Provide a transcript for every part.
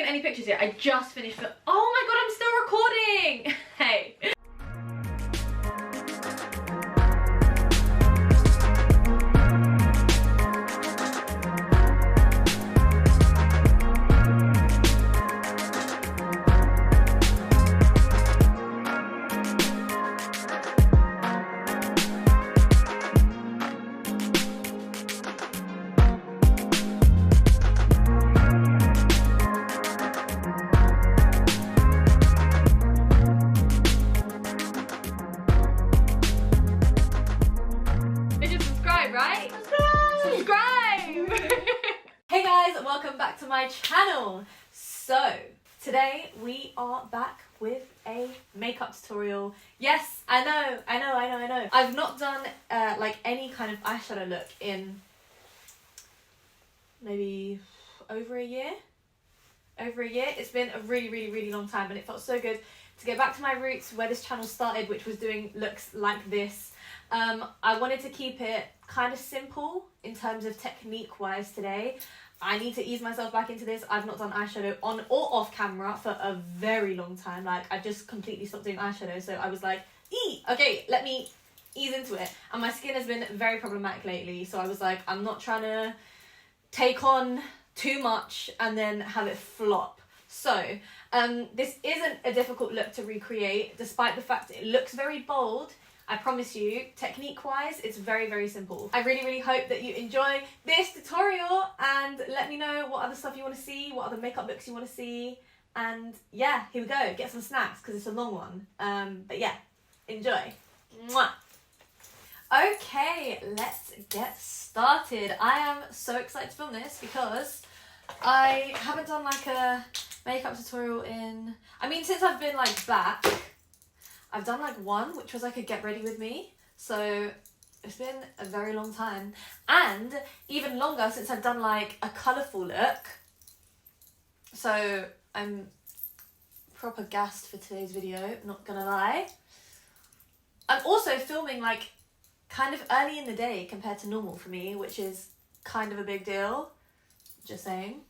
any pictures yet. I just finished the... Oh my god, I'm still recording! Hey. Right? Subscribe! Hey guys, welcome back to my channel. So, today we are back with a makeup tutorial. Yes, I know. I've not done like any kind of eyeshadow look in maybe over a year. It's been a really long time, and it felt so good to get back to my roots where this channel started, which was doing looks like this. I wanted to keep it kind of simple in terms of technique wise today. I need to ease myself back into this. I've not done eyeshadow on or off camera for a very long time. Like, I just completely stopped doing eyeshadow, so I was like, okay, let me ease into it. And my skin has been very problematic lately, so I was like, I'm not trying to take on too much and then have it flop. So this isn't a difficult look to recreate, despite the fact it looks very bold. I promise you, technique-wise, it's very simple. I really hope that you enjoy this tutorial, and let me know what other stuff you want to see, what other makeup looks you want to see, and yeah, here we go. Get some snacks, because it's a long one. But yeah, enjoy. Mwah. Okay, let's get started. I am so excited to film this because I haven't done like a makeup tutorial in... I mean, since I've been like back, I've done like one, which was like a get ready with me. So it's been a very long time. And even longer since I've done like a colourful look. So I'm proper gassed for today's video, not gonna lie. I'm also filming like kind of early in the day compared to normal for me, which is kind of a big deal. Just saying.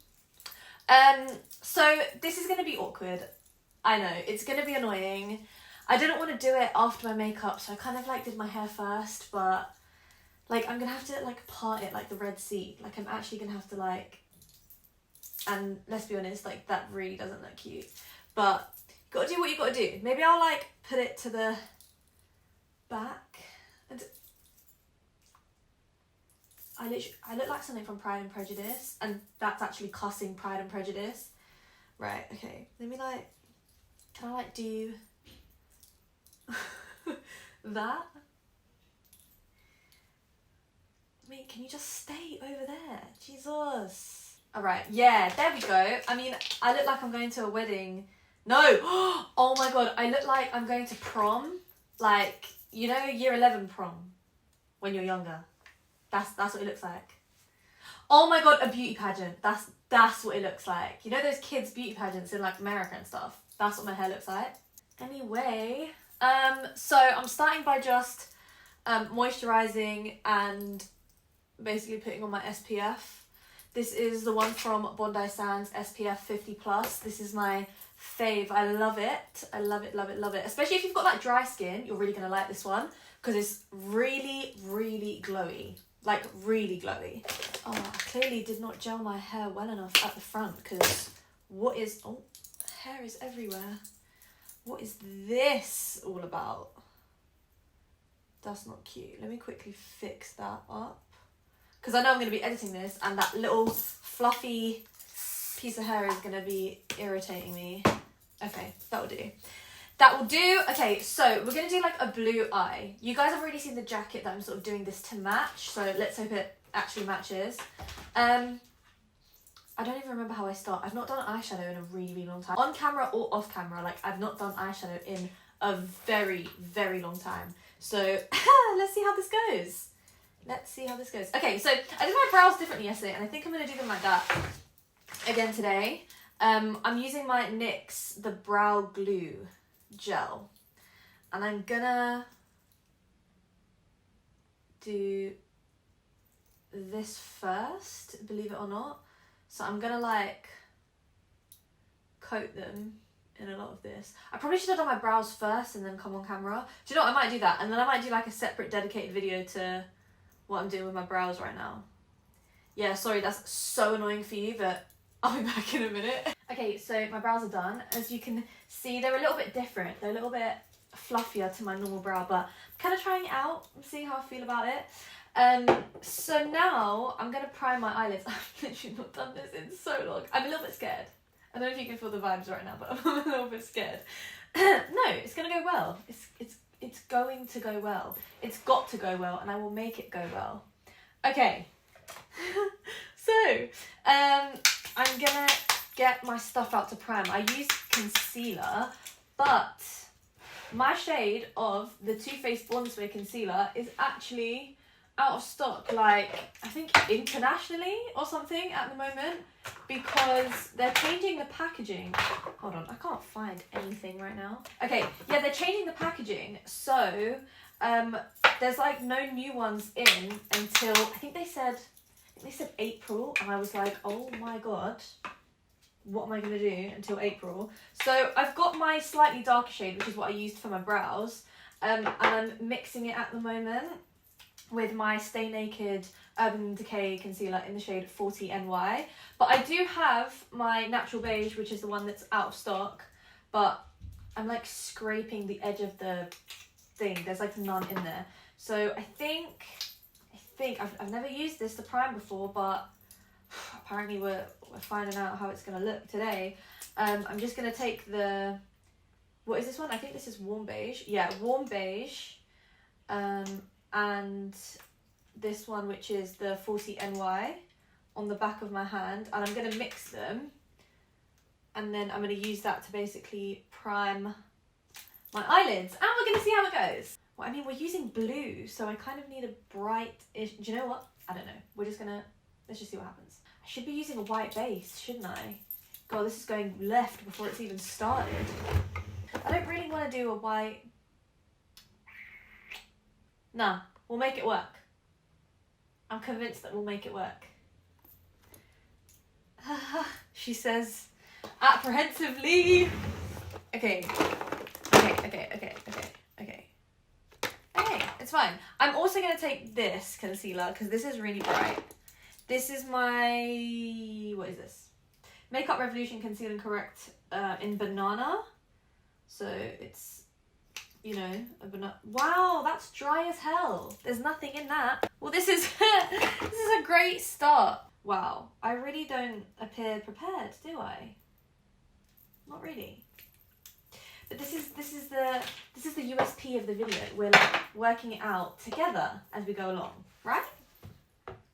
So this is gonna be awkward. I know, it's gonna be annoying. I didn't want to do it after my makeup, so I kind of like did my hair first, but like I'm gonna have to like part it like the Red Sea. Like I'm actually gonna have to like, and let's be honest, like that really doesn't look cute. But you gotta do what you gotta do. Maybe I'll like put it to the back. And I look like something from Pride and Prejudice, and that's actually cussing Pride and Prejudice. Right, okay. Let me like, can I like do that? Wait, can you just stay over there? Jesus. Alright, yeah, there we go. I mean, I look like I'm going to a wedding. No! Oh my god, I look like I'm going to prom. Like, you know, year 11 prom. When you're younger. That's what it looks like. Oh my god, a beauty pageant. That's what it looks like. You know those kids' beauty pageants in like America and stuff? That's what my hair looks like. Anyway... so I'm starting by just moisturising and basically putting on my SPF. This is the one from Bondi Sands, SPF 50+. This is my fave. I love it. I love it. Especially if you've got like dry skin, you're really going to like this one because it's really glowy. Like really glowy. Oh, I clearly did not gel my hair well enough at the front because what is... Oh, hair is everywhere. What is this all about? That's not cute. Let me quickly fix that up. Because I know I'm going to be editing this and that little fluffy piece of hair is going to be irritating me. Okay, that will do. That will do. Okay, so we're going to do like a blue eye. You guys have already seen the jacket that I'm sort of doing this to match. So let's hope it actually matches. I don't even remember how I start. I've not done eyeshadow in a really long time. On camera or off camera, like I've not done eyeshadow in a very long time. So let's see how this goes. Okay, so I did my brows differently yesterday and I think I'm going to do them like that again today. I'm using my NYX, the Brow Glue gel. And I'm gonna do this first, believe it or not. So I'm gonna like coat them in a lot of this. I probably should have done my brows first and then come on camera. Do you know what? I might do that, and then I might do like a separate dedicated video to what I'm doing with my brows right now. Yeah, sorry, that's so annoying for you, but I'll be back in a minute. Okay, so my brows are done. As you can see, they're a little bit different. They're a little bit fluffier to my normal brow, but I'm kind of trying it out and seeing how I feel about it. So now I'm going to prime my eyelids. I've literally not done this in so long. I'm a little bit scared. I don't know if you can feel the vibes right now, but I'm a little bit scared. No, it's going to go well. It's going to go well. It's got to go well, and I will make it go well. Okay. So, I'm gonna get my stuff out to prime. I used concealer, but my shade of the Too Faced Bondi concealer is actually out of stock, like, I think internationally or something at the moment, because they're changing the packaging. Hold on, I can't find anything right now. Okay, yeah, they're changing the packaging, so there's like no new ones in until, I think they said April, and I was like, oh my god, what am I going to do until April? So I've got my slightly darker shade, which is what I used for my brows, and I'm mixing it at the moment with my Stay Naked Urban Decay concealer in the shade 40 NY. But I do have my natural beige, which is the one that's out of stock, but I'm like scraping the edge of the thing. There's like none in there. So I think I've never used this to prime before, but apparently we're finding out how it's going to look today. I'm just going to take the, what is this one? I think this is warm beige. Yeah, warm beige. And this one, which is the 40 NY, on the back of my hand, and I'm going to mix them, and then I'm going to use that to basically prime my eyelids, and we're going to see how it goes. Well, I mean, we're using blue, so I kind of need a bright-ish, do you know what? I don't know. We're just going to, let's just see what happens. I should be using a white base, shouldn't I? God, this is going left before it's even started. I don't really want to do a white. Nah, we'll make it work. I'm convinced that we'll make it work. She says apprehensively. Okay, it's fine. I'm also going to take this concealer because this is really bright. This is my, what is this? Makeup Revolution Conceal and Correct in Banana. So it's, you know, a banana. Wow, that's dry as hell. There's nothing in that. Well, this is this is a great start. Wow, I really don't appear prepared, do I? Not really. But this is the USP of the video. We're like working it out together as we go along, right?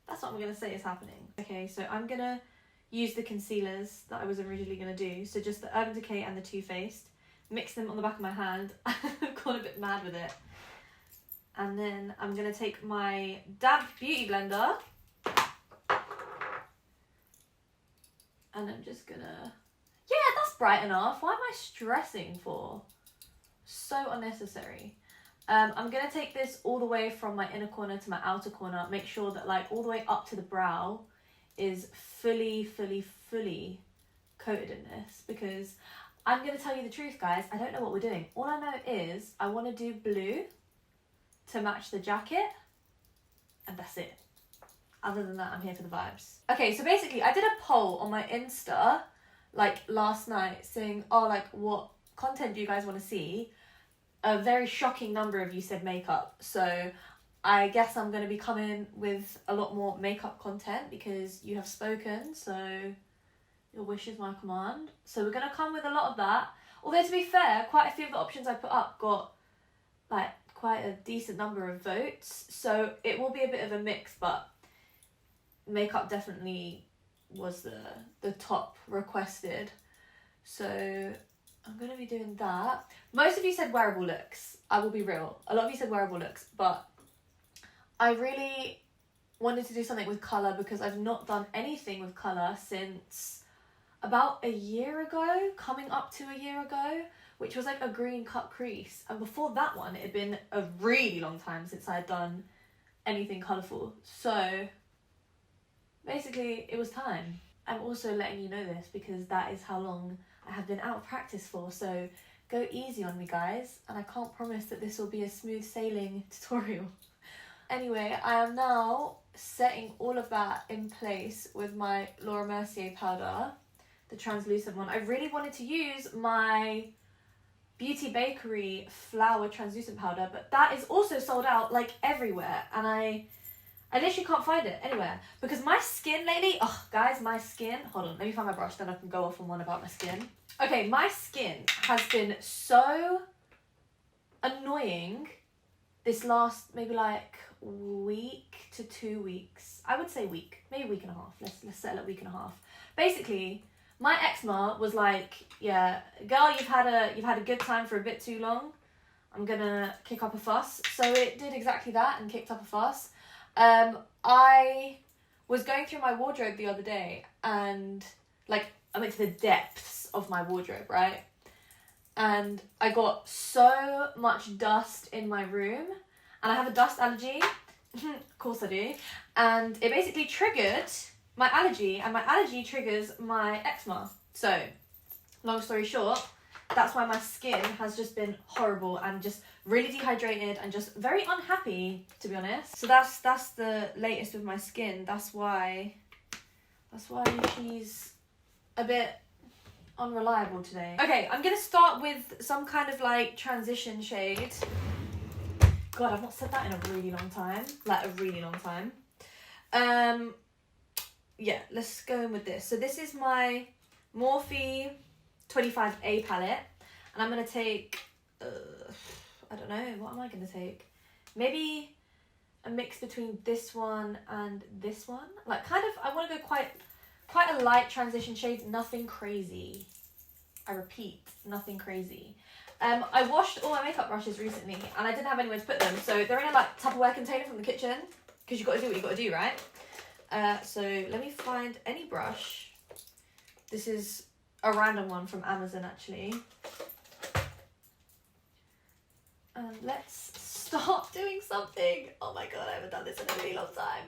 That's what I'm gonna say is happening. Okay, so I'm gonna use the concealers that I was originally gonna do. So just the Urban Decay and the Too Faced. Mix them on the back of my hand. I've gone a bit mad with it. And then I'm gonna take my damp beauty blender, and I'm just gonna, yeah, that's bright enough. Why am I stressing for? So unnecessary. I'm gonna take this all the way from my inner corner to my outer corner. Make sure that like all the way up to the brow is fully coated in this, because I'm gonna tell you the truth, guys. I don't know what we're doing. All I know is I wanna do blue to match the jacket, and that's it. Other than that, I'm here for the vibes. Okay, so basically I did a poll on my Insta like last night saying, oh, like what content do you guys want to see? A very shocking number of you said makeup. So I guess I'm going to be coming with a lot more makeup content because you have spoken, so your wish is my command. So we're going to come with a lot of that. Although to be fair, quite a few of the options I put up got like quite a decent number of votes. So it will be a bit of a mix, but makeup definitely was the top requested. So I'm going to be doing that. Most of you said wearable looks. I will be real. A lot of you said wearable looks, but I really wanted to do something with colour because I've not done anything with colour since about a year ago, coming up to a year ago, which was like a green cut crease. And before that one, it had been a really long time since I had done anything colourful. So basically, it was time. I'm also letting you know this because that is how long I have been out of practice for, so go easy on me, guys, and I can't promise that this will be a smooth sailing tutorial. Anyway, I am now setting all of that in place with my Laura Mercier powder, the translucent one. I really wanted to use my Beauty Bakery flower translucent powder, but that is also sold out like everywhere, and I literally can't find it anywhere because my skin lately, oh guys, my skin, hold on, let me find my brush, then I can go off on one about my skin. Okay, my skin has been so annoying this last maybe like week to 2 weeks. I would say week, maybe week and a half. Let's settle at week and a half. Basically, my eczema was like, yeah, girl, you've had a good time for a bit too long. I'm gonna kick up a fuss. So it did exactly that and kicked up a fuss. I was going through my wardrobe the other day and like I went to the depths of my wardrobe, right? And I got so much dust in my room, and I have a dust allergy. Of course I do. And it basically triggered my allergy, and my allergy triggers my eczema. So, long story short, that's why my skin has just been horrible and just really dehydrated and just very unhappy, to be honest. So that's the latest with my skin. That's why she's a bit unreliable today. Okay, I'm gonna start with some kind of like transition shade. God, I've not said that in a really long time. Like a really long time. Yeah, let's go in with this. So this is my Morphe 25A palette, and I'm gonna take I don't know, what am I gonna take? Maybe a mix between this one and this one. Like kind of, I want to go quite a light transition shade, nothing crazy. I repeat, nothing crazy. I washed all my makeup brushes recently and I didn't have anywhere to put them, so they're in a like Tupperware container from the kitchen because you've got to do what you've got to do, right? So let me find any brush. This is a random one from Amazon actually. And let's start doing something. Oh my god, I haven't done this in a really long time.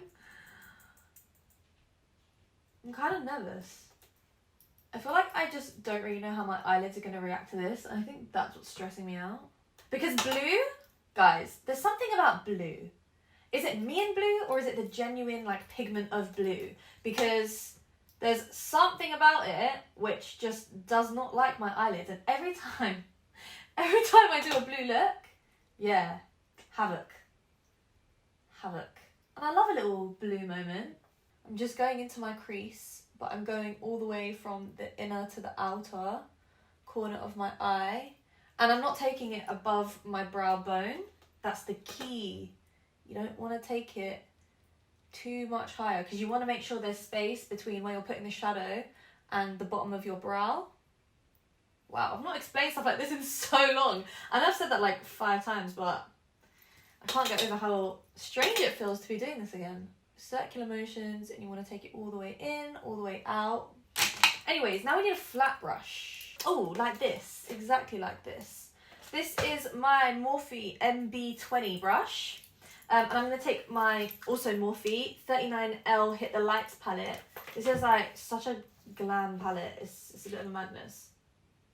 I'm kind of nervous. I feel like I just don't really know how my eyelids are going to react to this. I think that's what's stressing me out. Because blue, guys, there's something about blue. Is it me and blue, or is it the genuine like pigment of blue? Because there's something about it which just does not like my eyelids, and every time I do a blue look, yeah, havoc. And I love a little blue moment. I'm just going into my crease, but I'm going all the way from the inner to the outer corner of my eye. And I'm not taking it above my brow bone. That's the key. You don't want to take it too much higher because you want to make sure there's space between where you're putting the shadow and the bottom of your brow. Wow, I've not explained stuff like this in so long. I know I've said that like 5 times, but I can't get over how strange it feels to be doing this again. Circular motions, and you want to take it all the way in, all the way out. Anyways, now we need a flat brush. Oh, like this, exactly like this. This is my Morphe MB20 brush. And I'm going to take my, also Morphe 39L Hit the Lights palette. This is like such a glam palette. It's a bit of a madness.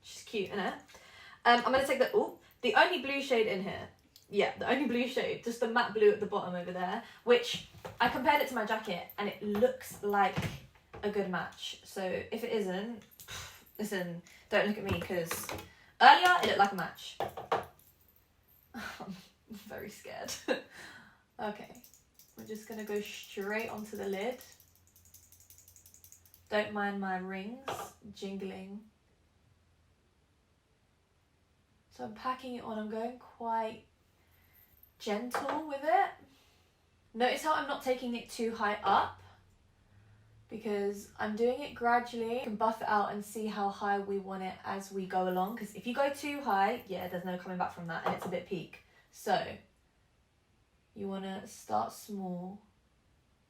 She's cute, isn't it? I'm going to take the only blue shade in here. Yeah, the only blue shade, just the matte blue at the bottom over there, which I compared it to my jacket and it looks like a good match. So if it isn't, listen, don't look at me because earlier it looked like a match. I'm very scared. Okay, we're just going to go straight onto the lid. Don't mind my rings jingling. So I'm packing it on, I'm going quite gentle with it. Notice how I'm not taking it too high up because I'm doing it gradually. You can buff it out and see how high we want it as we go along, because if you go too high, yeah, there's no coming back from that and it's a bit peak. So you want to start small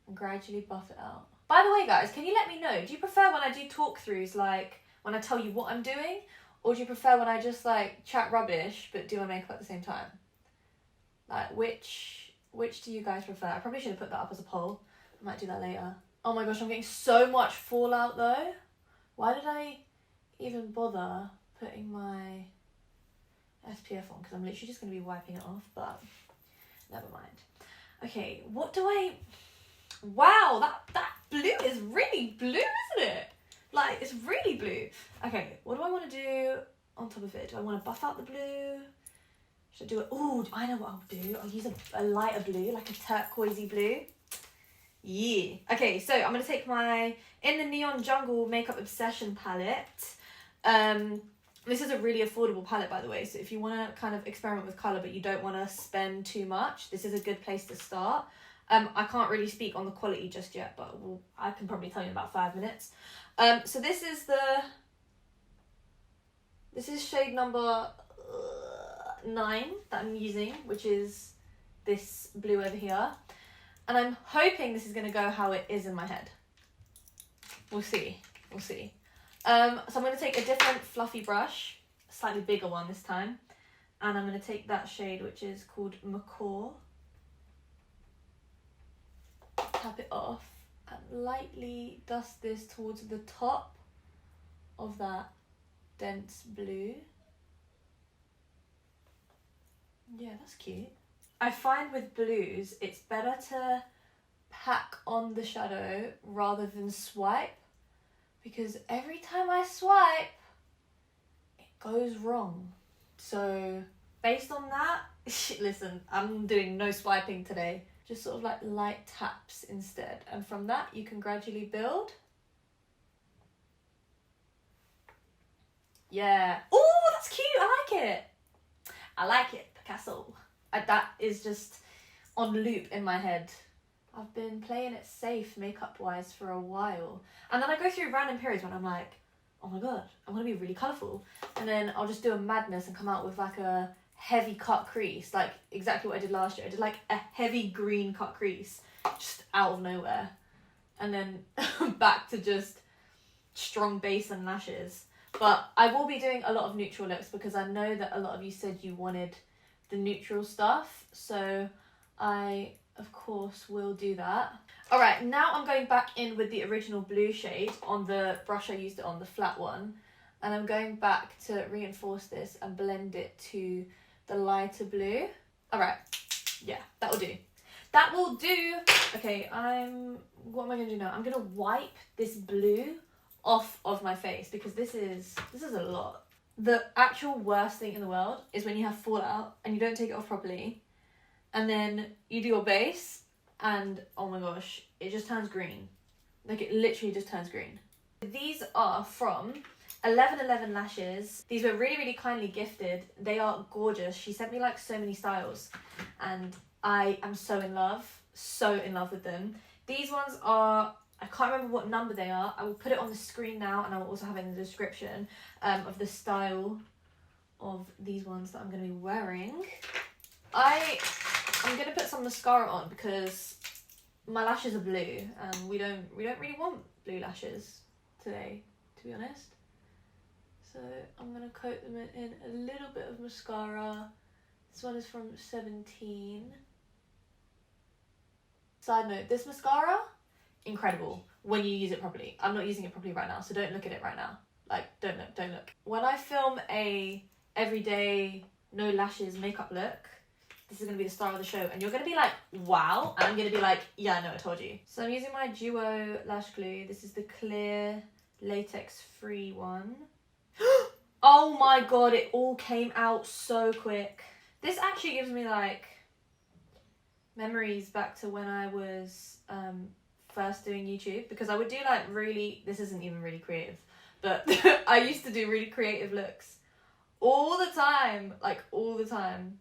and gradually buff it out. By the way, guys, can you let me know, do you prefer when I do talk throughs, like when I tell you what I'm doing, or do you prefer when I just like chat rubbish but do my makeup at the same time? Like which do you guys prefer? I probably should have put that up as a poll. I might do that later. Oh my gosh, I'm getting so much fallout though. Why did I even bother putting my SPF on? Because I'm literally just going to be wiping it off, but never mind. Okay, what do I... Wow, that blue is really blue, isn't it? Like, it's really blue. Okay, what do I want to do on top of it? Do I want to buff out the blue? Should I do it? Oh, I know what I'll do. I'll use a lighter blue, like a turquoisey blue. Yeah. Okay, so I'm going to take my In the Neon Jungle Makeup Obsession palette. This is a really affordable palette, by the way, so if you want to kind of experiment with colour but you don't want to spend too much, this is a good place to start. I can't really speak on the quality just yet, but I can probably tell you in about 5 minutes. So this is shade number 9 that I'm using, which is this blue over here. And I'm hoping this is going to go how it is in my head. We'll see. We'll see. So I'm going to take a different fluffy brush, a slightly bigger one this time. And I'm going to take that shade, which is called Macaw. Tap it off and lightly dust this towards the top of that dense blue. Yeah, that's cute. I find with blues, it's better to pack on the shadow rather than swipe, because every time I swipe, it goes wrong. So based on that, listen, I'm doing no swiping today. Just sort of like light taps instead. And from that, you can gradually build. Yeah. Oh, that's cute. I like it. I like it, Picasso. That is just on loop in my head. I've been playing it safe makeup-wise for a while. And then I go through random periods when I'm like, oh my god, I want to be really colourful. And then I'll just do a madness and come out with like a heavy cut crease, like exactly what I did last year. I did like a heavy green cut crease, just out of nowhere. And then back to just strong base and lashes. But I will be doing a lot of neutral looks because I know that a lot of you said you wanted the neutral stuff, so I of course will do that. All right, now I'm going back in with the original blue shade on the brush I used it on, the flat one, and I'm going back to reinforce this and blend it to the lighter blue. All right, yeah, that will do. That will do. Okay, what am I gonna do now? I'm gonna wipe this blue off of my face because this is a lot. The actual worst thing in the world is when you have fallout and you don't take it off properly, and then you do your base and oh my gosh, it just turns green. Like it literally just turns green. These are from 1111 Lashes. These were really, really kindly gifted. They are gorgeous. She sent me like so many styles and I am so in love with them. These ones are, I can't remember what number they are. I will put it on the screen now and I will also have it in the description of the style of these ones that I'm going to be wearing. I'm going to put some mascara on because my lashes are blue and we don't really want blue lashes today, to be honest. So I'm going to coat them in a little bit of mascara. This one is from 17. Side note, this mascara, incredible when you use it properly. I'm not using it properly right now, so don't look at it right now. Like, don't look. When I film a everyday no lashes makeup look, this is going to be the star of the show and you're going to be like, wow, and I'm going to be like, yeah, no, I told you. So I'm using my Duo Lash Glue. This is the clear latex free one. Oh my god, it all came out so quick. This actually gives me like memories back to when I was first doing YouTube, because I would do like really, this isn't even really creative, but I used to do really creative looks all the time, like all the time.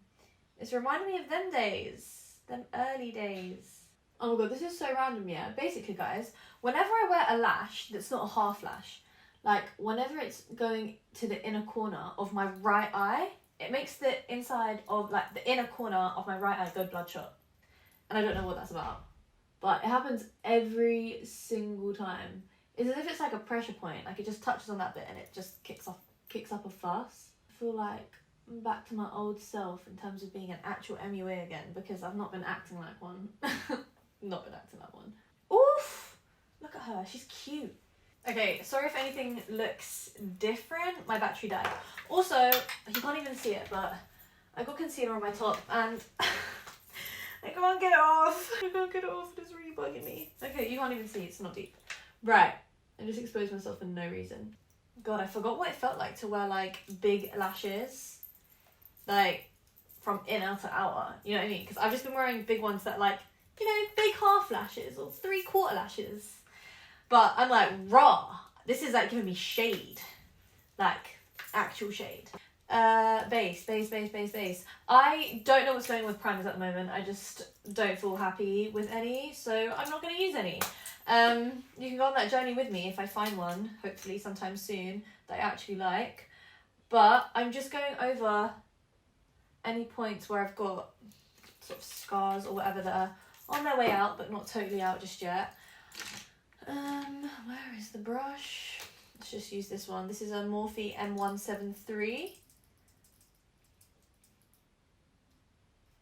It's reminding me of them days, them early days. Oh my god, this is so random, yeah. Basically, guys, whenever I wear a lash that's not a half lash, like whenever it's going to the inner corner of my right eye, it makes the inside of like the inner corner of my right eye go bloodshot. And I don't know what that's about, but it happens every single time. It's as if it's like a pressure point, like it just touches on that bit and it just kicks up a fuss. I feel like I'm back to my old self in terms of being an actual MUA again, because I've not been acting like one. Not been acting like one. Oof! Look at her, she's cute. Okay, sorry if anything looks different. My battery died. Also, you can't even see it, but I've got concealer on my top and I can't get it off. I can't get it off, it's really bugging me. Okay, you can't even see, it's not deep. Right, I just exposed myself for no reason. God, I forgot what it felt like to wear like big lashes. Like from inner to outer, you know what I mean? Because I've just been wearing big ones that like, you know, big half lashes or 3/4 lashes. But I'm like, raw. This is like giving me shade. Like, actual shade. Base. I don't know what's going on with primers at the moment. I just don't feel happy with any, so I'm not going to use any. You can go on that journey with me if I find one, hopefully sometime soon, that I actually like. But I'm just going over any points where I've got sort of scars or whatever that are on their way out, but not totally out just yet. Where is the brush? Let's just use this one. This is a Morphe M173.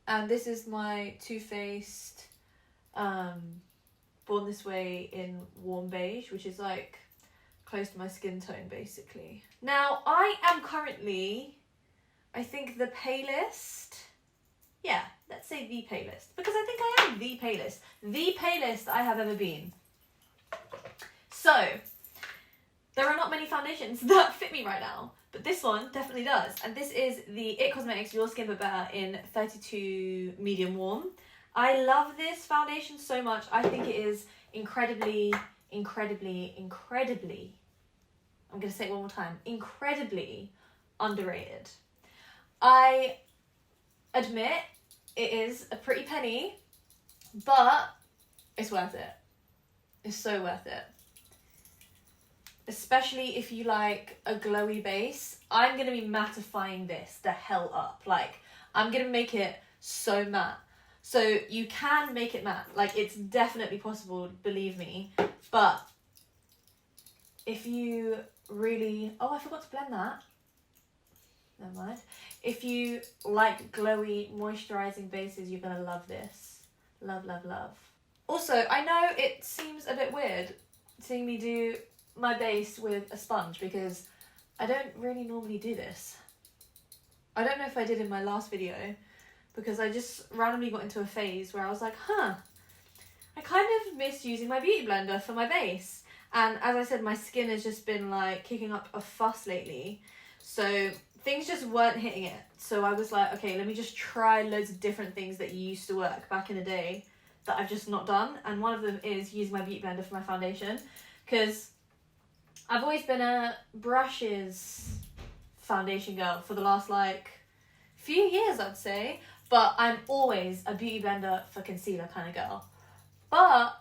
And this is my Too Faced Born This Way in warm beige, which is like close to my skin tone basically. Now I am currently, I think, the palest. Yeah, let's say the palest, because I think I am the palest I have ever been. So, there are not many foundations that fit me right now, but this one definitely does. And this is the IT Cosmetics Your Skin But Better in 32 medium warm. I love this foundation so much. I think it is incredibly, I'm going to say it one more time, incredibly underrated. I admit it is a pretty penny, but it's worth it. It's so worth it. Especially if you like a glowy base. I'm going to be mattifying this the hell up. Like, I'm going to make it so matte. So you can make it matte. Like, it's definitely possible, believe me. But if you really... Oh, I forgot to blend that. Never mind. If you like glowy, moisturizing bases, you're going to love this. Love, love, love. Also, I know it seems a bit weird seeing me do my base with a sponge because I don't really normally do this. I don't know if I did in my last video because I just randomly got into a phase where I was like, I kind of miss using my beauty blender for my base. And as I said, my skin has just been like kicking up a fuss lately. So things just weren't hitting it. So I was like, okay, let me just try loads of different things that used to work back in the day that I've just not done. And one of them is using my beauty blender for my foundation, because I've always been a brushes foundation girl for the last like few years, I'd say, but I'm always a beauty blender for concealer kind of girl. But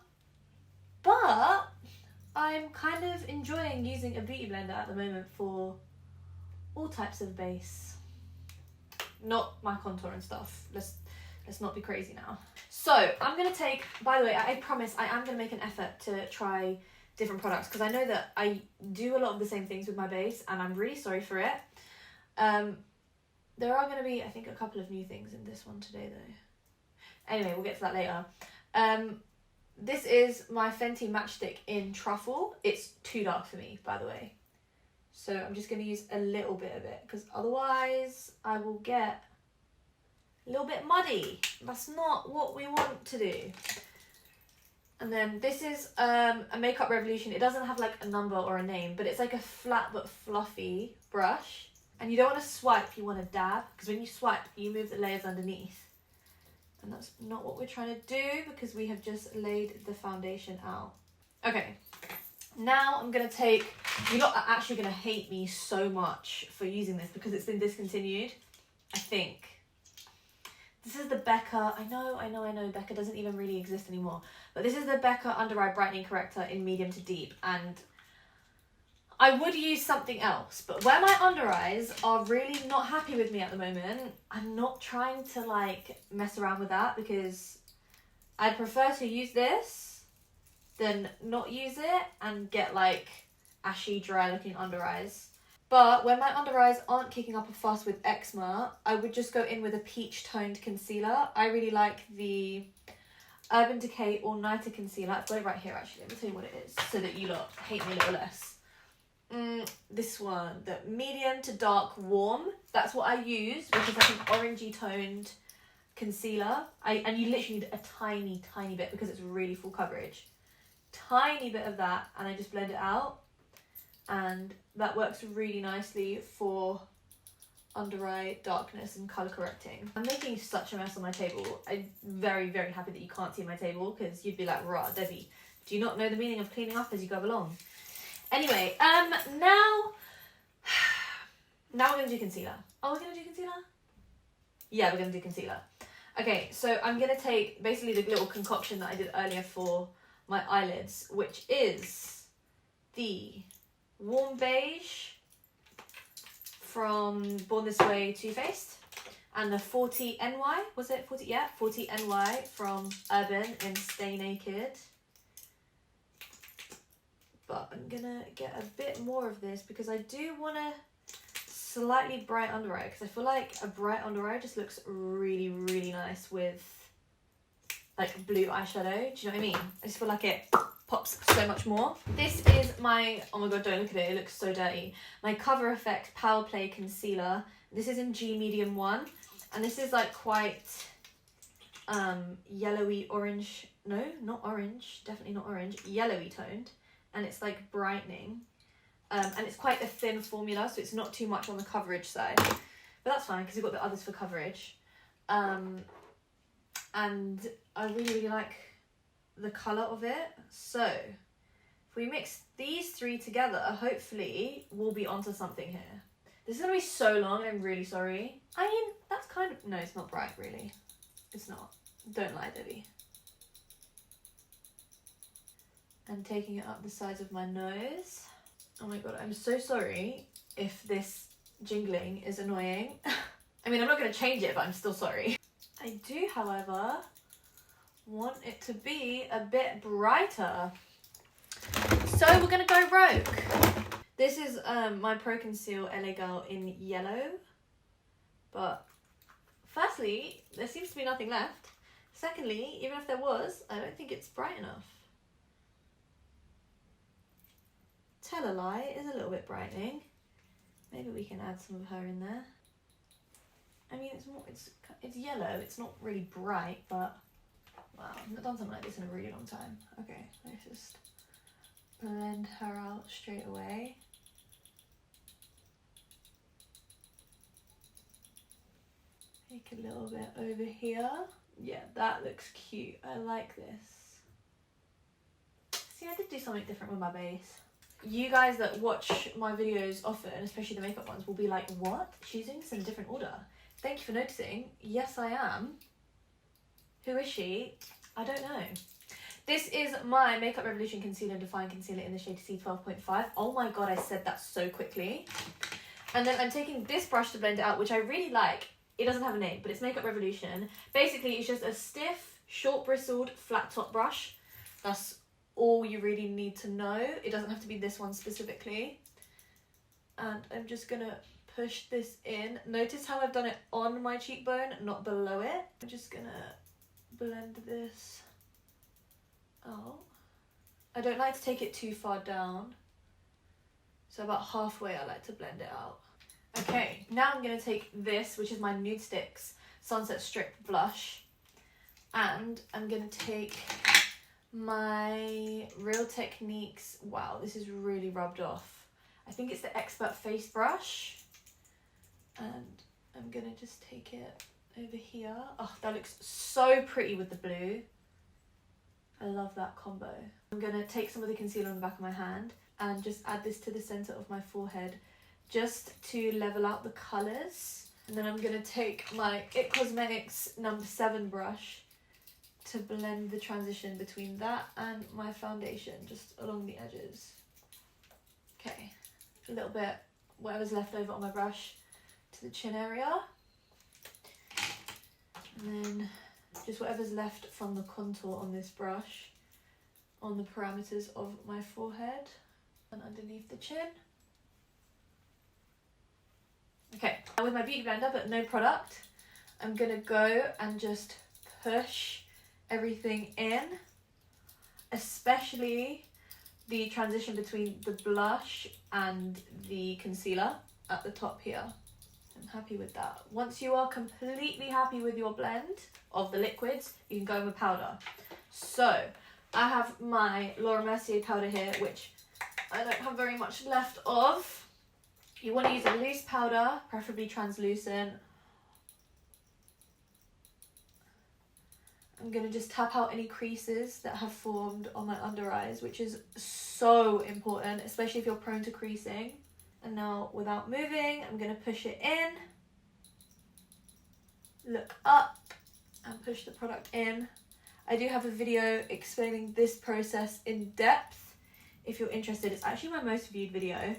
I'm kind of enjoying using a beauty blender at the moment for all types of base. Not my contour and stuff. Let's not be crazy now. So I'm going to take, by the way, I promise I am going to make an effort to try different products because I know that I do a lot of the same things with my base and I'm really sorry for it. There are going to be, I think, a couple of new things in this one today though. Anyway, we'll get to that later. This is my Fenty Matchstick in Truffle. It's too dark for me, by the way. So I'm just going to use a little bit of it because otherwise I will get a little bit muddy. That's not what we want to do. And then this is a Makeup Revolution. It doesn't have like a number or a name, but it's like a flat but fluffy brush. And you don't want to swipe, you want to dab, because when you swipe, you move the layers underneath. And that's not what we're trying to do because we have just laid the foundation out. Okay, now I'm going to take... You lot are actually going to hate me so much for using this because it's been discontinued, I think. This is the Becca, I know, Becca doesn't even really exist anymore. But this is the Becca Under Eye Brightening Corrector in medium to deep. And I would use something else. But where my under eyes are really not happy with me at the moment, I'm not trying to like mess around with that because I'd prefer to use this than not use it and get like ashy, dry looking under eyes. But when my under eyes aren't kicking up a fuss with eczema, I would just go in with a peach toned concealer. I really like the Urban Decay All Nighter Concealer. I've got it right here actually. Let me tell you what it is so that you lot hate me a little less. This one, the medium to dark warm. That's what I use, which is like an orangey toned concealer. And you literally need a tiny bit because it's really full coverage. Tiny bit of that, and I just blend it out, and that works really nicely for under eye darkness and colour correcting. I'm making such a mess on my table. I'm very happy that you can't see my table because you'd be like, rah, Debbie, do you not know the meaning of cleaning up as you go along? Anyway, now we're gonna do concealer. Oh, we're gonna do concealer? Yeah, we're gonna do concealer. Okay, so I'm gonna take basically the little concoction that I did earlier for my eyelids, which is the warm beige from Born This Way Too Faced, and the 40 NY, was it 40? Yeah, 40 NY from Urban in Stay Naked. But I'm gonna get a bit more of this because I do want a slightly bright under eye, because I feel like a bright under eye just looks really nice with like blue eyeshadow. Do you know what I mean? I just feel like it pops so much more. This is my, oh my god, don't look at it, it looks so dirty. My Cover Effect Power Play Concealer. This is in G Medium 1, and this is like quite yellowy orange, no, not orange, definitely not orange, yellowy toned, and it's like brightening. And it's quite a thin formula, so it's not too much on the coverage side. But that's fine, because we've got the others for coverage. And I really like the colour of it. So, if we mix these three together, hopefully we'll be onto something here. This is going to be so long, I'm really sorry. I mean, that's kind of... No, it's not bright, really. It's not. Don't lie, Debbie. And taking it up the sides of my nose. Oh my god, I'm so sorry if this jingling is annoying. I mean, I'm not going to change it, but I'm still sorry. I do, however, want it to be a bit brighter. So we're going to go rogue. This is my Pro Conceal LA Girl in yellow. But firstly, there seems to be nothing left. Secondly, even if there was, I don't think it's bright enough. Tell a lie, it is a little bit brightening. Maybe we can add some of her in there. I mean, it's yellow, it's not really bright, but wow, I've not done something like this in a really long time. Okay, let's just blend her out straight away. Make a little bit over here. Yeah, that looks cute. I like this. See, I did do something different with my base. You guys that watch my videos often, especially the makeup ones, will be like, what? She's doing this in a different order. Thank you for noticing. Yes, I am. Who is she? I don't know. This is my Makeup Revolution Concealer and Define Concealer in the shade C12.5. Oh my god, I said that so quickly. And then I'm taking this brush to blend it out, which I really like. It doesn't have a name, but it's Makeup Revolution. Basically, it's just a stiff, short bristled, flat top brush. That's all you really need to know. It doesn't have to be this one specifically. And I'm just gonna push this in. Notice how I've done it on my cheekbone, not below it. I'm just gonna blend this out. I don't like to take it too far down, so about halfway I like to blend it out. Okay, now I'm gonna take this, which is my Nudestix Sunset Strip blush, and I'm gonna take my Real Techniques, wow, this is really rubbed off. I think it's the Expert Face brush, and I'm gonna just take it over here. Oh, that looks so pretty with the blue. I love that combo. I'm gonna take some of the concealer on the back of my hand and just add this to the center of my forehead just to level out the colors. And then I'm gonna take my IT Cosmetics number 7 brush to blend the transition between that and my foundation, just along the edges. Okay, a little bit, whatever's left over on my brush to the chin area. And then just whatever's left from the contour on this brush on the parameters of my forehead and underneath the chin. Okay, and with my beauty blender but no product, I'm gonna go and just push everything in, especially the transition between the blush and the concealer at the top here. I'm happy with that. Once you are completely happy with your blend of the liquids, you can go in with powder. So I have my Laura Mercier powder here, which I don't have very much left of. You want to use a loose powder, preferably translucent. I'm going to just tap out any creases that have formed on my under eyes, which is so important, especially if you're prone to creasing. And now, without moving, I'm going to push it in, look up, and push the product in. I do have a video explaining this process in depth. If you're interested, it's actually my most viewed video.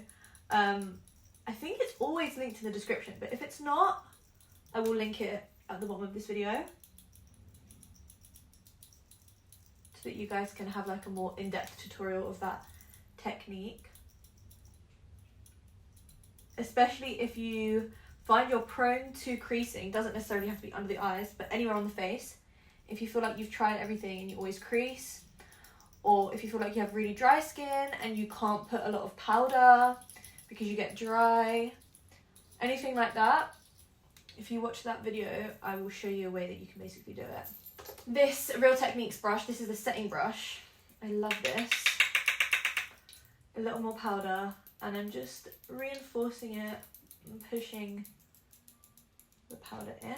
I think it's always linked in the description, but if it's not, I will link it at the bottom of this video, so that you guys can have like a more in-depth tutorial of that technique. Especially if you find you're prone to creasing, doesn't necessarily have to be under the eyes, but anywhere on the face. If you feel like you've tried everything and you always crease, or if you feel like you have really dry skin and you can't put a lot of powder because you get dry, anything like that, if you watch that video, I will show you a way that you can basically do it. This Real Techniques brush, this is the setting brush. I love this. A little more powder, and I'm just reinforcing it and pushing the powder in.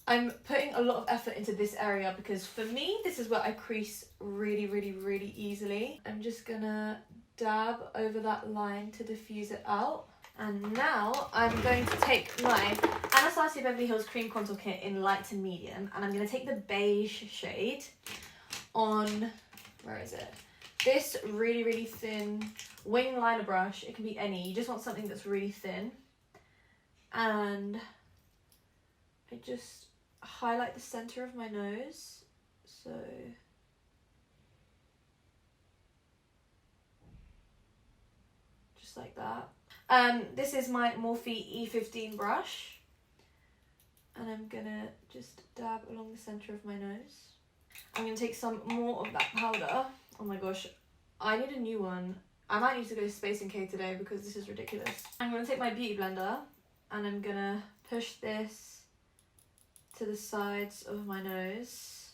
I'm putting a lot of effort into this area because for me, this is where I crease really easily. I'm just gonna dab over that line to diffuse it out. And now I'm going to take my Anastasia Beverly Hills Cream Contour Kit in light to medium, and I'm going to take the beige shade on, where is it? This really thin wing liner brush. It can be any, you just want something that's really thin. And I just highlight the center of my nose, so just like that. This is my Morphe E15 brush, and I'm gonna just dab along the center of my nose. I'm gonna take some more of that powder. Oh my gosh, I need a new one. I might need to go to Space & K today because this is ridiculous. I'm gonna take my beauty blender and I'm gonna push this to the sides of my nose.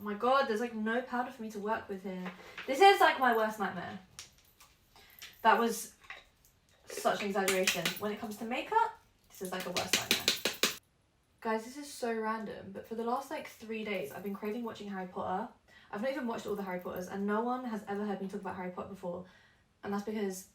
Oh my god, there's like no powder for me to work with here. This is like my worst nightmare. That was such an exaggeration. When it comes to makeup, this is like a worst nightmare. Guys, this is so random, but for the last like 3 days, I've been craving watching Harry Potter. I've not even watched all the Harry Potters, and no one has ever heard me talk about Harry Potter before. And that's because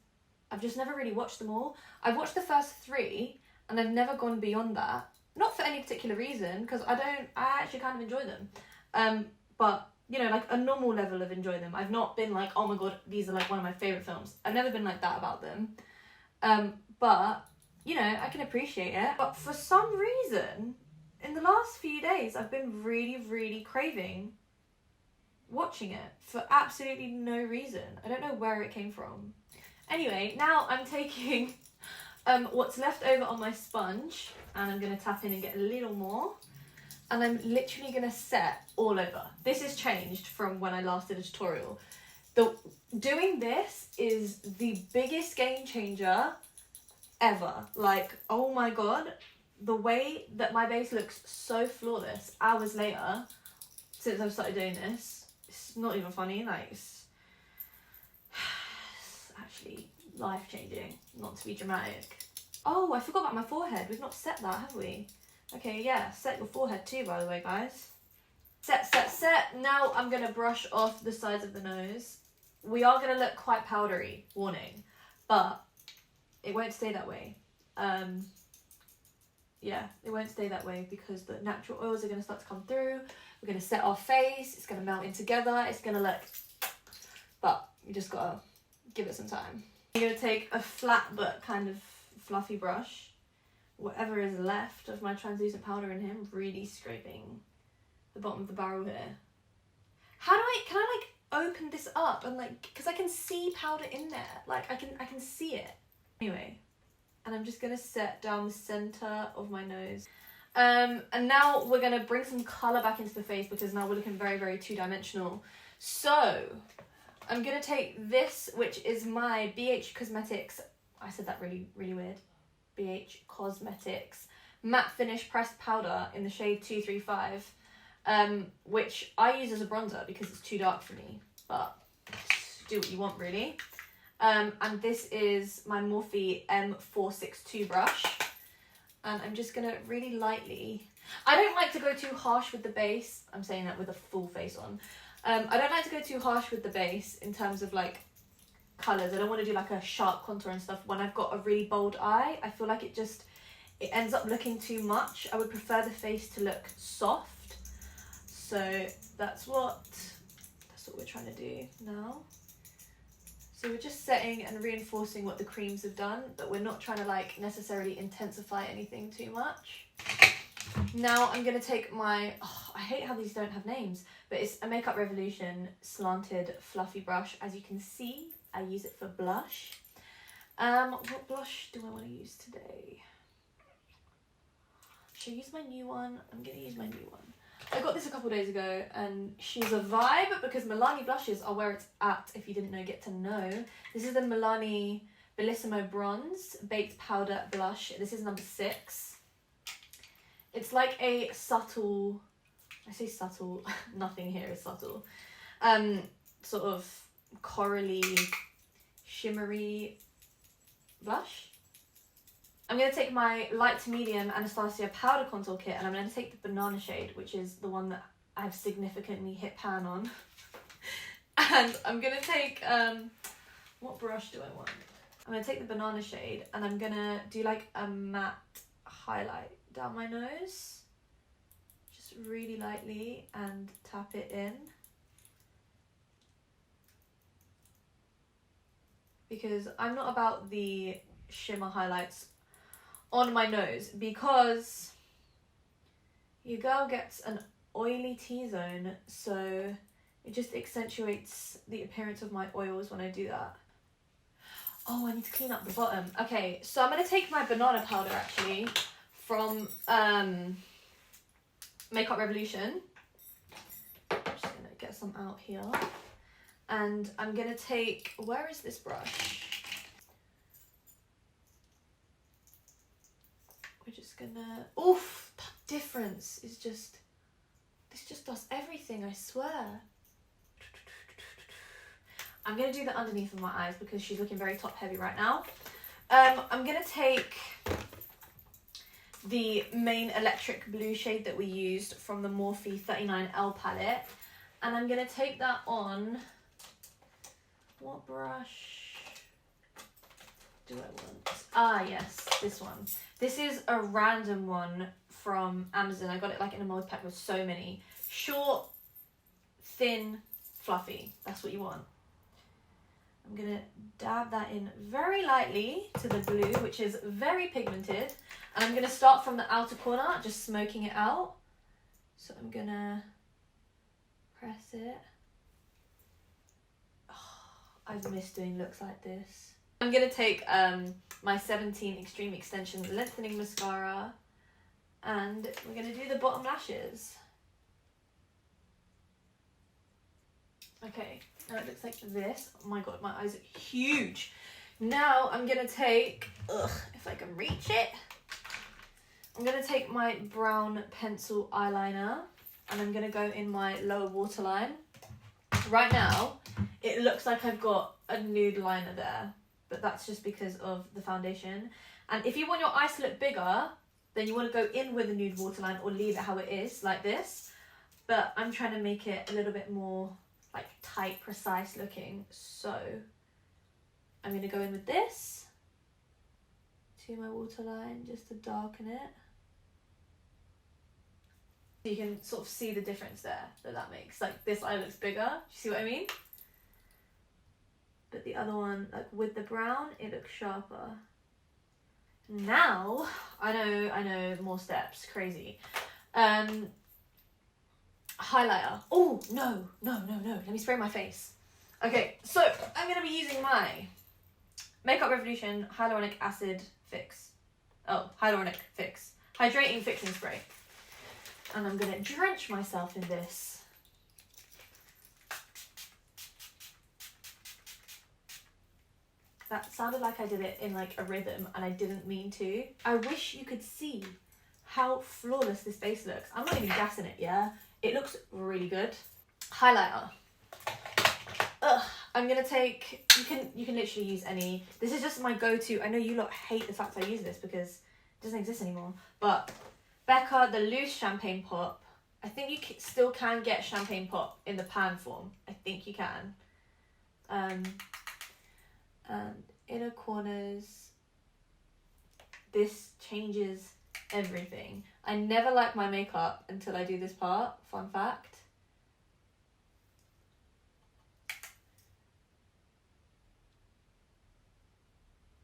I've just never really watched them all. I've watched the first 3, and I've never gone beyond that. Not for any particular reason, because I actually kind of enjoy them. But, you know, like a normal level of enjoy them. I've not been like, oh my god, these are like one of my favourite films. I've never been like that about them. But, you know, I can appreciate it. But for some reason, in the last few days, I've been really craving watching it for absolutely no reason. I don't know where it came from. Anyway, now I'm taking what's left over on my sponge, and I'm going to tap in and get a little more. And I'm literally going to set all over. This has changed from when I last did a tutorial. Doing this is the biggest game changer ever. Like, oh my god, the way that my base looks so flawless hours later since I've started doing this, it's not even funny. Like, it's actually life-changing, not to be dramatic. Oh, I forgot about my forehead. We've not set that, have we? Okay, yeah, set your forehead too, by the way, guys. Set. Now I'm going to brush off the sides of the nose. We are going to look quite powdery, warning, but it won't stay that way. Yeah, it won't stay that way because the natural oils are going to start to come through. We're going to set our face. It's going to melt in together. It's going to look, but you just got to give it some time. I'm going to take a flat but kind of fluffy brush, whatever is left of my translucent powder in here, really scraping the bottom of the barrel here. Can I like open this up and like, because I can see powder in there, like I can see it. Anyway, and I'm just gonna set down the center of my nose. And now we're going to bring some colour back into the face because now we're looking very, very two-dimensional. So I'm going to take this, which is my BH Cosmetics. I said that really, really weird. BH Cosmetics Matte Finish Pressed Powder in the shade 235, which I use as a bronzer because it's too dark for me. But do what you want, really. And this is my Morphe M462 brush. And I'm just going to really lightly... I don't like to go too harsh with the base. I'm saying that with a full face on. I don't like to go too harsh with the base in terms of like colours. I don't want to do like a sharp contour and stuff when I've got a really bold eye. I feel like it ends up looking too much. I would prefer the face to look soft. So that's what we're trying to do now. So we're just setting and reinforcing what the creams have done, but we're not trying to like necessarily intensify anything too much. Now I'm going to take my, I hate how these don't have names, but it's a Makeup Revolution slanted fluffy brush. As you can see, I use it for blush. What blush do I want to use today? Should I use my new one? I'm going to use my new one. I got this a couple days ago and she's a vibe because Milani blushes are where it's at. If you didn't know, get to know. This is the Milani Bellissimo Bronze Baked Powder Blush. This is number 6. It's like a subtle, I say subtle, nothing here is subtle, sort of corally, shimmery blush. I'm going to take my light to medium Anastasia powder contour kit and I'm going to take the banana shade, which is the one that I've significantly hit pan on. And I'm going to take, what brush do I want? I'm going to take the banana shade and I'm going to do like a matte highlight down my nose. Just really lightly and tap it in. Because I'm not about the shimmer highlights on my nose because your girl gets an oily T-zone, so it just accentuates the appearance of my oils when I do that. Oh, I need to clean up the bottom. Okay, so I'm going to take my banana powder actually from Makeup Revolution. I'm just going to get some out here. And I'm going to take, where is this brush? We're just gonna, oof, that difference is just, this just does everything, I swear. I'm gonna do the underneath of my eyes because she's looking very top heavy right now. I'm gonna take the main electric blue shade that we used from the Morphe 39L palette. And I'm gonna take that on, what brush do I want? Ah, yes, this one. This is a random one from Amazon. I got it like in a multi pack with so many. Short, thin, fluffy. That's what you want. I'm going to dab that in very lightly to the blue, which is very pigmented. And I'm going to start from the outer corner, just smoking it out. So I'm going to press it. Oh, I've missed doing looks like this. I'm going to take my 17 Extreme Extension Lengthening Mascara and we're going to do the bottom lashes. Okay, now it looks like this. Oh my god, my eyes are huge. Now I'm going to take, if I can reach it, I'm going to take my brown pencil eyeliner and I'm going to go in my lower waterline. Right now, it looks like I've got a nude liner there. But that's just because of the foundation. And if you want your eyes to look bigger, then you want to go in with a nude waterline or leave it how it is, like this. But I'm trying to make it a little bit more like tight, precise looking. So I'm going to go in with this to my waterline just to darken it. You can sort of see the difference there that makes. Like this eye looks bigger. Do you see what I mean? But the other one, like with the brown, it looks sharper. Now, I know, more steps, crazy. Highlighter. Oh, no. Let me spray my face. Okay, so I'm going to be using my Makeup Revolution Hyaluronic Acid Fix. Oh, Hyaluronic Fix. Hydrating fixing spray. And I'm going to drench myself in this. That sounded like I did it in like a rhythm and I didn't mean to. I wish you could see how flawless this base looks. I'm not even gassing it, yeah? It looks really good. Highlighter. Ugh, I'm gonna take, you can literally use any, this is just my go-to. I know you lot hate the fact I use this because it doesn't exist anymore, but Becca, the loose champagne pop. I think you still can get champagne pop in the pan form. I think you can. And inner corners. This changes everything. I never like my makeup until I do this part, fun fact.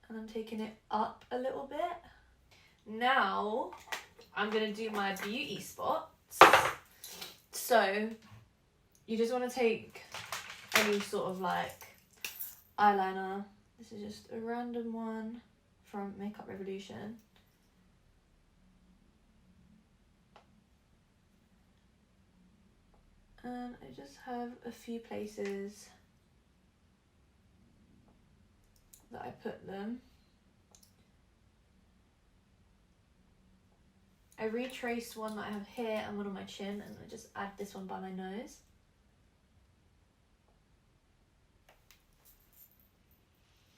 And I'm taking it up a little bit. Now, I'm gonna do my beauty spots. So, you just wanna take any sort of like eyeliner. This is just a random one from Makeup Revolution. And I just have a few places that I put them. I retraced one that I have here and one on my chin, and I just add this one by my nose.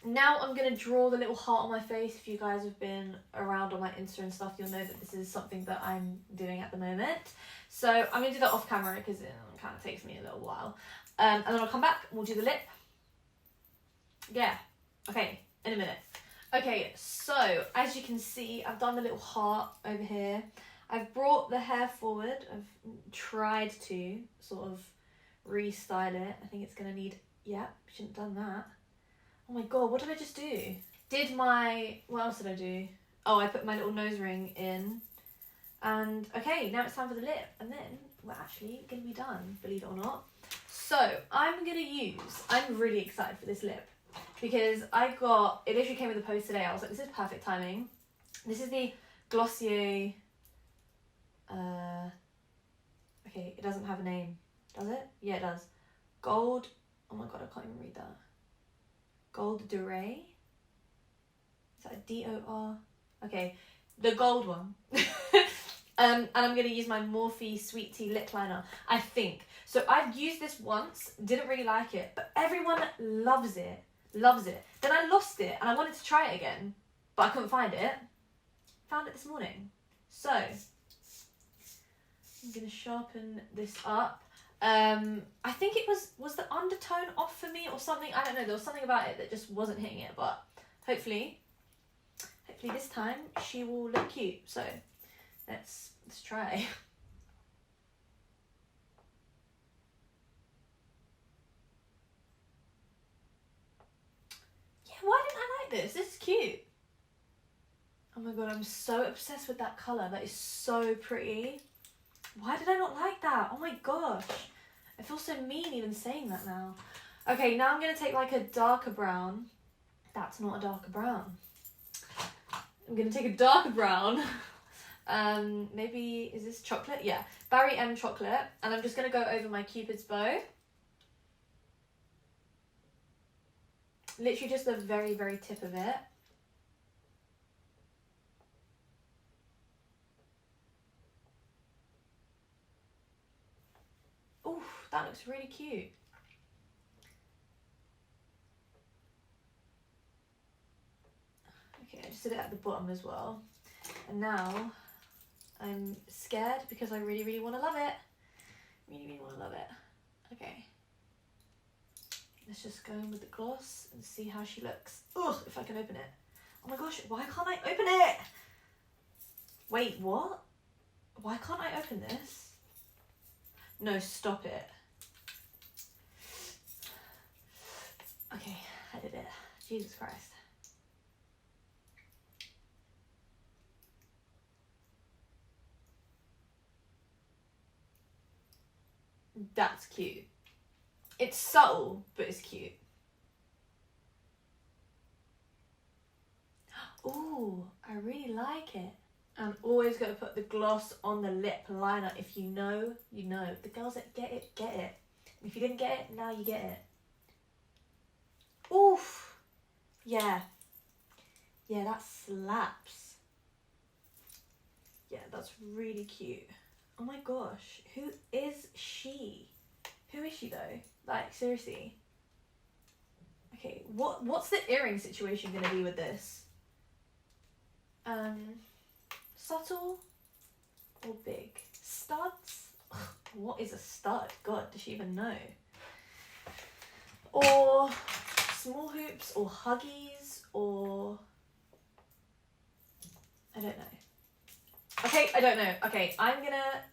Now I'm going to draw the little heart on my face. If you guys have been around on my Insta and stuff, you'll know that this is something that I'm doing at the moment. So I'm going to do that off camera because it kind of takes me a little while. And then I'll come back and we'll do the lip. Yeah. Okay, in a minute. Okay, so as you can see, I've done the little heart over here. I've brought the hair forward. I've tried to sort of restyle it. I think it's going to need, yeah, shouldn't have done that. Oh my god, what did I just do? What else did I do? Oh, I put my little nose ring in. And okay, now it's time for the lip. And then we're actually going to be done, believe it or not. So I'm really excited for this lip. Because it literally came with the post today. I was like, this is perfect timing. This is the Glossier, okay, it doesn't have a name, does it? Yeah, it does. Gold, oh my god, I can't even read that. Gold Durée? Is that a D-O-R? Okay, the gold one. And I'm going to use my Morphe Sweet Tea Lip Liner, I think. So I've used this once, didn't really like it, but everyone loves it. Loves it. Then I lost it and I wanted to try it again, but I couldn't find it. Found it this morning. So I'm going to sharpen this up. I think it was the undertone off for me or something. I don't know. There was something about it that just wasn't hitting it, but hopefully this time she will look cute. So let's try. Why didn't I like this? This is cute. Oh my god, I'm so obsessed with that colour. That is so pretty. Why did I not like that? Oh my gosh. I feel so mean even saying that now. Okay, now I'm going to take like a darker brown. That's not a darker brown. I'm going to take a darker brown. Maybe, is this chocolate? Yeah, Barry M chocolate. And I'm just going to go over my Cupid's bow. Literally just the very, very tip of it. Ooh, that looks really cute. Okay, I just did it at the bottom as well. And now I'm scared because I really, really want to love it. Really, really want to love it. Okay. Let's just go in with the gloss and see how she looks. Ugh, if I can open it. Oh my gosh, why can't I open it? Wait, what? Why can't I open this? No, stop it. Okay, I did it. Jesus Christ. That's cute. It's subtle, but it's cute. Ooh, I really like it. And always got to put the gloss on the lip liner. If you know, you know. The girls that get it, get it. If you didn't get it, now you get it. Oof. Yeah. Yeah, that slaps. Yeah, that's really cute. Oh my gosh. Who is she? Who is she though? Like, seriously. Okay, what's the earring situation gonna be with this? Subtle or big? Studs? What is a stud? God, does she even know? Or small hoops or huggies or... I don't know. Okay, I don't know. Okay, I'm gonna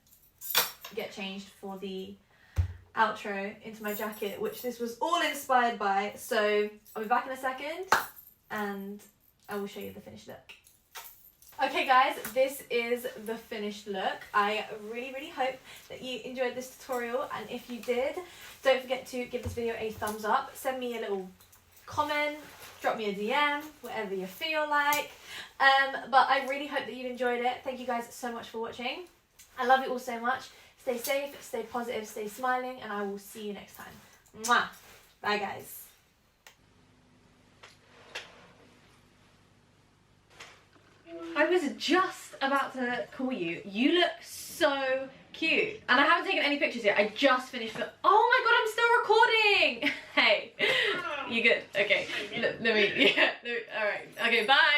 get changed for the outro into my jacket, which this was all inspired by. So I'll be back in a second and I will show you the finished look. Okay guys, this is the finished look. I really hope that you enjoyed this tutorial, and if you did, don't forget to give this video a thumbs up, send me a little comment, drop me a DM, whatever you feel like. But I really hope that you've enjoyed it. Thank you guys so much for watching. I love you all so much. Stay safe, stay positive, stay smiling, and I will see you next time. Mwah! Bye guys. I was just about to call you. You look so cute. And I haven't taken any pictures yet. I just finished the... Oh my god, I'm still recording! Hey, you good? Okay, let me... Alright. Okay, bye!